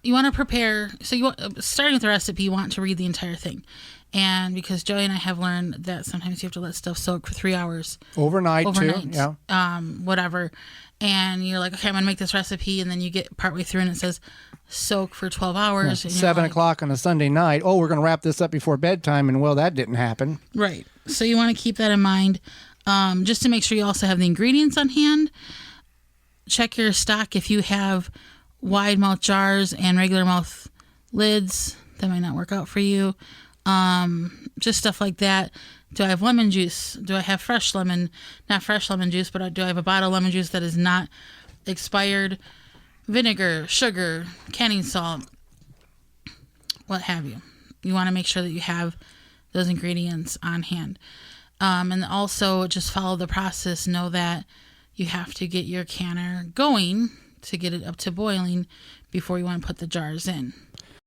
you want to prepare. So starting with the recipe, you want to read the entire thing. And because Joey and I have learned that sometimes you have to let stuff soak for 3 hours. Overnight. Too. Yeah. Whatever. And you're like, okay, I'm going to make this recipe. And then you get partway through and it says soak for 12 hours. Yeah. And 7 o'clock on a Sunday night. Oh, we're going to wrap this up before bedtime. And, well, that didn't happen. Right. So you want to keep that in mind. Just to make sure you also have the ingredients on hand. Check your stock. If you have wide mouth jars and regular mouth lids, that might not work out for you. Just stuff like that. Do I have lemon juice? Do I have fresh lemon? Not fresh lemon juice, but do I have a bottle of lemon juice that is not expired? Vinegar, sugar, canning salt, what have you. You want to make sure that you have those ingredients on hand. And also just follow the process. Know that you have to get your canner going to get it up to boiling before you want to put the jars in.